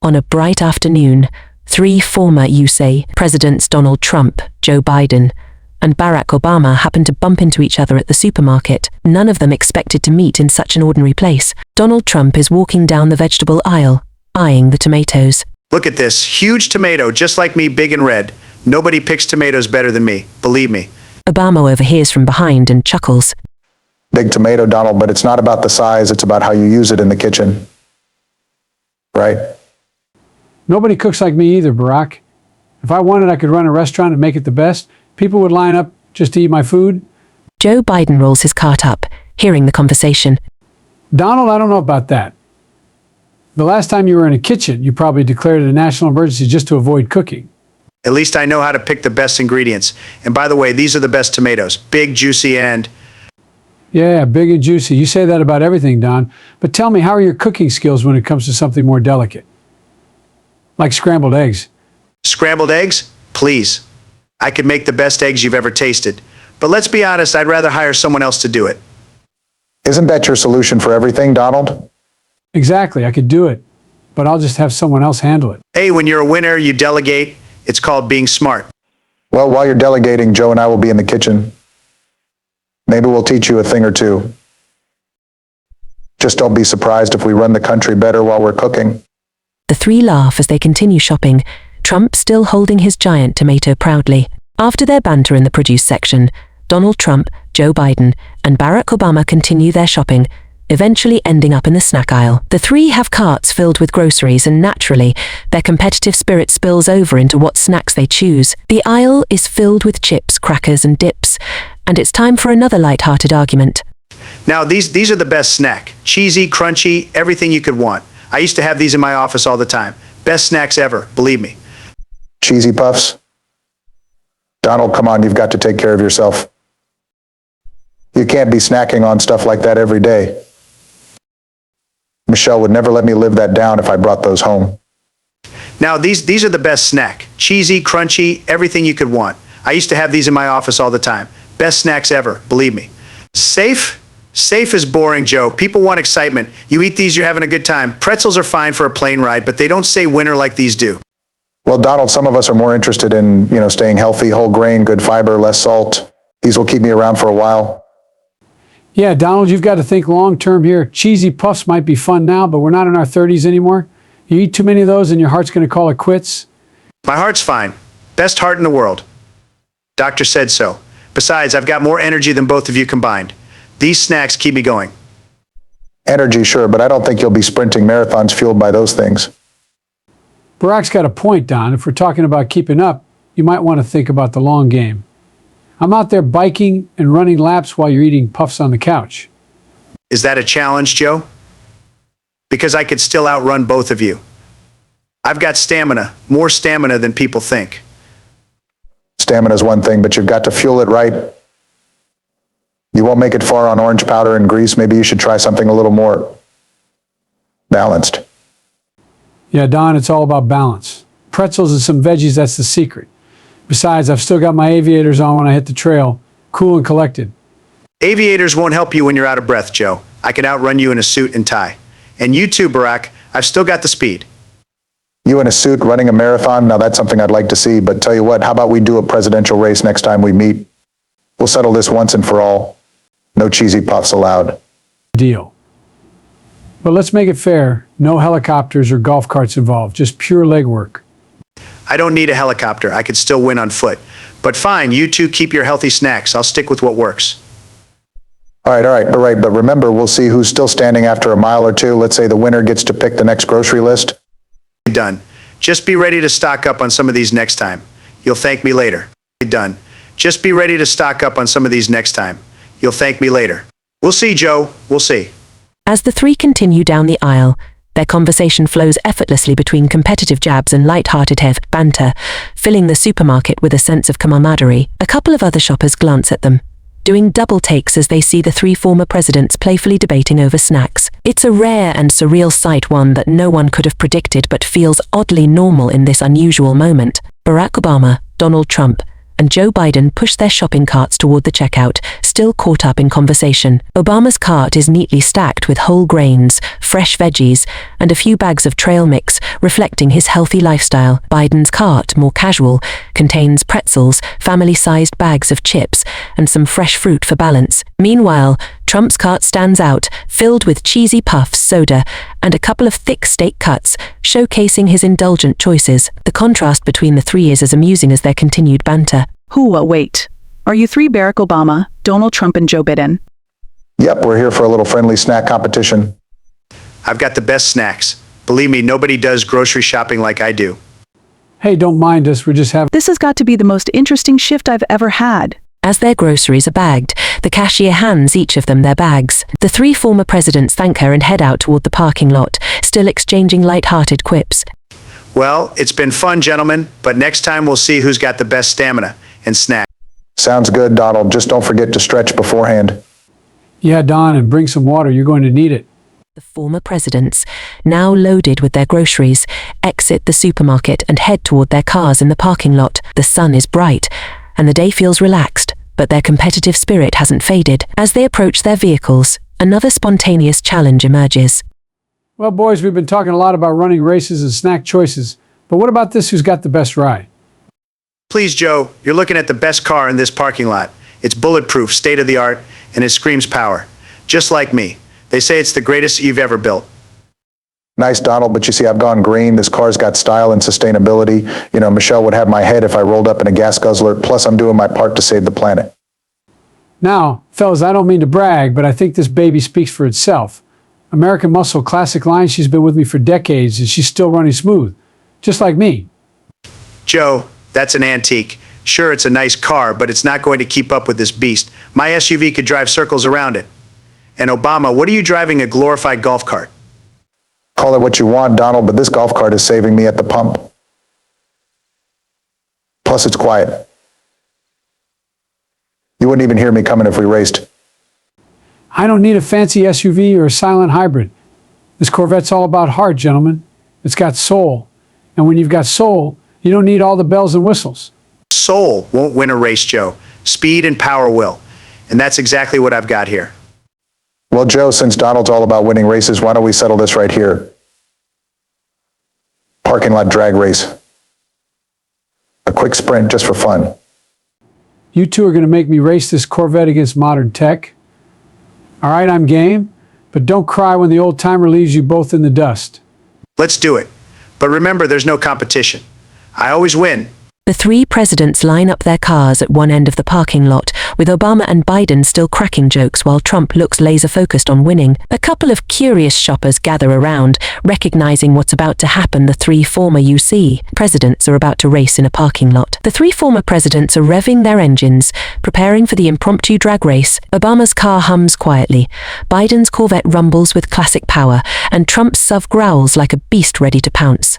On a bright afternoon, three former USA presidents, Donald Trump, Joe Biden, and Barack Obama, happened to bump into each other at the supermarket. None of them expected to meet in such an ordinary place. Donald Trump is walking down the vegetable aisle, eyeing the tomatoes. Look at this, huge tomato, just like me, big and red. Nobody picks tomatoes better than me, believe me. Obama overhears from behind and chuckles. Big tomato, Donald, but it's not about the size, it's about how you use it in the kitchen. Right? Nobody cooks like me either, Barack. If I wanted, I could run a restaurant and make it the best. People would line up just to eat my food. Joe Biden rolls his cart up, hearing the conversation. Donald, I don't know about that. The last time you were in a kitchen, you probably declared it a national emergency just to avoid cooking. At least I know how to pick the best ingredients. And by the way, these are the best tomatoes. Big, juicy, and... Yeah, big and juicy. You say that about everything, Don. But tell me, how are your cooking skills when it comes to something more delicate? Like scrambled eggs. Scrambled eggs? Please. I could make the best eggs you've ever tasted. But let's be honest, I'd rather hire someone else to do it. Isn't that your solution for everything, Donald? Exactly, I could do it. But I'll just have someone else handle it. Hey, when you're a winner, you delegate. It's called being smart. Well, while you're delegating, Joe and I will be in the kitchen. Maybe we'll teach you a thing or two. Just don't be surprised if we run the country better while we're cooking. The three laugh as they continue shopping, Trump still holding his giant tomato proudly. After their banter in the produce section, Donald Trump, Joe Biden, and Barack Obama continue their shopping, eventually ending up in the snack aisle. The three have carts filled with groceries, and naturally, their competitive spirit spills over into what snacks they choose. The aisle is filled with chips, crackers, and dips, and it's time for another light-hearted argument. Now, these are the best snack. Cheesy, crunchy, everything you could want. I used to have these in my office all the time. Best snacks ever, believe me. Cheesy puffs? Donald, come on, you've got to take care of yourself. You can't be snacking on stuff like that every day. Michelle would never let me live that down if I brought those home. Now, these are the best snack. Cheesy, crunchy, everything you could want. I used to have these in my office all the time. Best snacks ever, believe me. Safe? Safe is boring, Joe. People want excitement. You eat these, you're having a good time. Pretzels are fine for a plane ride, but they don't say winner like these do. Well, Donald, some of us are more interested in, staying healthy, whole grain, good fiber, less salt. These will keep me around for a while. Yeah, Donald, you've got to think long-term here. Cheesy puffs might be fun now, but we're not in our 30s anymore. You eat too many of those and your heart's going to call it quits. My heart's fine. Best heart in the world. Doctor said so. Besides, I've got more energy than both of you combined. These snacks keep me going. Energy, sure, but I don't think you'll be sprinting marathons fueled by those things. Barack's got a point, Don. If we're talking about keeping up, you might want to think about the long game. I'm out there biking and running laps while you're eating puffs on the couch. Is that a challenge, Joe? Because I could still outrun both of you. I've got stamina, more stamina than people think. Stamina's one thing, but you've got to fuel it right. You won't make it far on orange powder and grease. Maybe you should try something a little more balanced. Yeah, Don, it's all about balance. Pretzels and some veggies, that's the secret. Besides, I've still got my aviators on when I hit the trail, cool and collected. Aviators won't help you when you're out of breath, Joe. I can outrun you in a suit and tie. And you too, Barack. I've still got the speed. You in a suit running a marathon? Now that's something I'd like to see, but tell you what, how about we do a presidential race next time we meet? We'll settle this once and for all. No cheesy puffs allowed. Deal. But let's make it fair. No helicopters or golf carts involved, just pure legwork. I don't need a helicopter. I could still win on foot. But fine, you two keep your healthy snacks. I'll stick with what works. All right. But remember, we'll see who's still standing after a mile or two. Let's say the winner gets to pick the next grocery list. Done. Just be ready to stock up on some of these next time. You'll thank me later. Done. Just be ready to stock up on some of these next time. You'll thank me later. We'll see, Joe. We'll see. As the three continue down the aisle, their conversation flows effortlessly between competitive jabs and light-hearted banter, filling the supermarket with a sense of camaraderie. A couple of other shoppers glance at them, doing double takes as they see the three former presidents playfully debating over snacks. It's a rare and surreal sight, one that no one could have predicted but feels oddly normal in this unusual moment. Barack Obama, Donald Trump, and Joe Biden push their shopping carts toward the checkout, still caught up in conversation. Obama's cart is neatly stacked with whole grains, fresh veggies, and a few bags of trail mix, reflecting his healthy lifestyle. Biden's cart, more casual, contains pretzels, family-sized bags of chips, and some fresh fruit for balance. Meanwhile, Trump's cart stands out, filled with cheesy puffs, soda, and a couple of thick steak cuts, showcasing his indulgent choices. The contrast between the three is as amusing as their continued banter. Wait. Are you three Barack Obama, Donald Trump, and Joe Biden? Yep, we're here for a little friendly snack competition. I've got the best snacks. Believe me, nobody does grocery shopping like I do. Hey, don't mind us, we're just having... This has got to be the most interesting shift I've ever had. As their groceries are bagged, the cashier hands each of them their bags. The three former presidents thank her and head out toward the parking lot, still exchanging light-hearted quips. Well, it's been fun, gentlemen, but next time we'll see who's got the best stamina and snack. Sounds good, Donald. Just don't forget to stretch beforehand. Yeah, Don, and bring some water, you're going to need it. The former presidents, now loaded with their groceries, exit the supermarket and head toward their cars in the parking lot. The sun is bright, and the day feels relaxed, but their competitive spirit hasn't faded. As they approach their vehicles, another spontaneous challenge emerges. Well, boys, we've been talking a lot about running races and snack choices, but what about this who's got the best ride? Please, Joe, you're looking at the best car in this parking lot. It's bulletproof, state-of-the-art, and it screams power. Just like me. They say it's the greatest you've ever built. Nice, Donald, but you see, I've gone green. This car's got style and sustainability. You know, Michelle would have my head if I rolled up in a gas guzzler. Plus, I'm doing my part to save the planet. Now, fellas, I don't mean to brag, but I think this baby speaks for itself. American Muscle Classic line, she's been with me for decades, and she's still running smooth. Just like me. Joe, that's an antique. Sure, it's a nice car, but it's not going to keep up with this beast. My SUV could drive circles around it. And Obama, what are you driving a glorified golf cart? Call it what you want, Donald, but this golf cart is saving me at the pump. Plus, it's quiet. You wouldn't even hear me coming if we raced. I don't need a fancy SUV or a silent hybrid. This Corvette's all about heart, gentlemen. It's got soul. And when you've got soul, you don't need all the bells and whistles. Soul won't win a race, Joe. Speed and power will. And that's exactly what I've got here. Well, Joe, since Donald's all about winning races, why don't we settle this right here? Parking lot drag race. A quick sprint just for fun. You two are going to make me race this Corvette against modern tech. All right, I'm game, but don't cry when the old timer leaves you both in the dust. Let's do it. But remember, there's no competition. I always win. The three presidents line up their cars at one end of the parking lot, with Obama and Biden still cracking jokes while Trump looks laser-focused on winning. A couple of curious shoppers gather around, recognizing what's about to happen. The three former UC presidents are about to race in a parking lot. The three former presidents are revving their engines, preparing for the impromptu drag race. Obama's car hums quietly, Biden's Corvette rumbles with classic power, and Trump's SUV growls like a beast ready to pounce.